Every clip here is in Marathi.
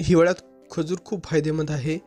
हिवाळ्यात खजूर खूप फायदेमंद आहे.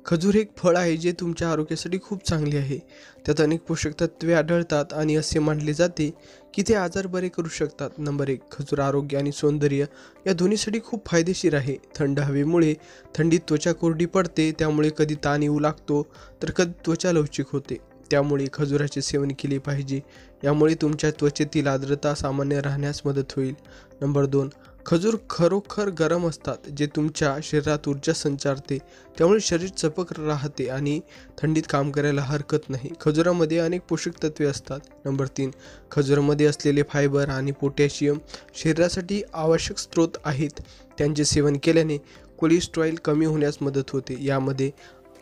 खजूर एक फळ आहे जे तुमच्या आरोग्यासाठी खूप चांगले आहे. त्यात अनेक पोषक तत्वे आढळतात आणि असे मानले जाते की ते आजार बरे करू शकतात. नंबर 1, खजूर आरोग्य आणि सौंदर्य या दोन्हीसाठी खूप फायदेशीर आहे. थंड हवेमुळे थंडीत त्वचा कोरडी पडते, त्यामुळे कधी ताण येऊ लागतो तर कधी त्वचा लवचिक होते. त्यामुळे खजुराचे सेवन केले पाहिजे. यामुळे तुमच्या त्वचेतील आर्द्रता सामान्य राहण्यास मदत होईल. नंबर 2, खजूर खरोखर गरम असतात, जे तुमच्या शरीरात ऊर्जा संचारते. त्यामुळे शरीर चपक राहते आणि थंडीत काम करायला हरकत नाही. खजुरामध्ये अनेक पोषक तत्वे असतात. नंबर 3, खजुरामध्ये असलेले फायबर आणि पोटॅशियम शरीरासाठी आवश्यक स्रोत आहेत. त्यांचे सेवन केल्याने कोलेस्टेरॉल कमी होण्यास मदत होते. यामध्ये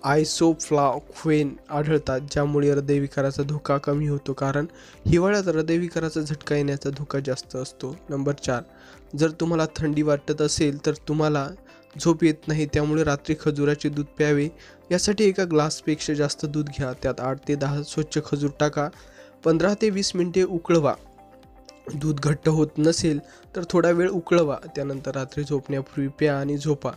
आयसोफ्लाव्होन आढळतात, ज्यामुळे हृदयविकाराचा धोका कमी होतो, कारण हिवाळ्यात हृदयविकाराचा झटका येण्याचा धोका जास्त असतो. नंबर 4, जर तुम्हाला थंडी वाटत असेल तर तुम्हाला झोप येत नाही, त्यामुळे रात्री खजुराचे दूध प्यावे. यासाठी एका ग्लासपेक्षा जास्त दूध घ्या. त्यात 8 ते 10 स्वच्छ खजूर टाका. 15 ते 20 मिनिटे उकळवा. दूध घट्ट होत नसेल तर थोडा वेळ उकळवा. त्यानंतर रात्री झोपण्यापूर्वी प्या आणि झोपा.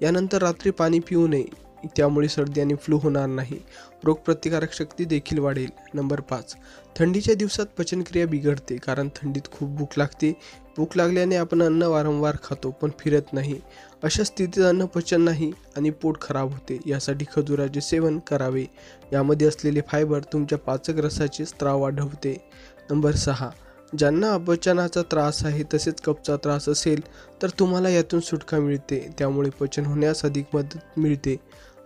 यानंतर रात्री पाणी पिऊ नये, त्यामुळे सर्दी आणि फ्लू होणार नाही. रोगप्रतिकारक शक्ती देखील वाढेल. नंबर 5, थंडीच्या दिवसात पचनक्रिया बिघडते, कारण थंडीत खूप भूक लागते. भूक लागल्याने आपण अन्न वारंवार खातो पण फिरत नाही. अशा स्थितीत अन्न पचन नाही आणि पोट खराब होते. यासाठी खजुराचे सेवन करावे. यामध्ये असलेले फायबर तुमच्या पाचक रसाचे स्त्राव वाढवते. नंबर 6, ज्यांना अपचनाचा त्रास आहे तसेच कफचा त्रास असेल तर तुम्हाला यातून सुटका मिळते. त्यामुळे पचन होण्यास अधिक मदत मिळते.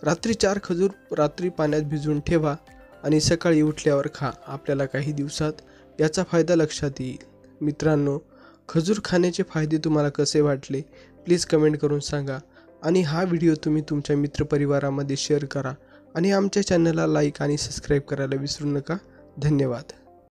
रात्री 4 खजूर रात्री पाण्यात भिजवून ठेवा आणि सकाळी उठल्यावर खा. आपल्याला काही दिवसात याचा फायदा लक्षात येईल. मित्रांनो, खजूर खाण्याचे फायदे तुम्हाला कसे वाटले प्लीज कमेंट करून सांगा. आणि हा व्हिडिओ तुम्ही तुमच्या मित्रपरिवारामध्ये शेअर करा आणि आमच्या चॅनलला लाईक आणि सबस्क्राईब करायला विसरू नका. धन्यवाद.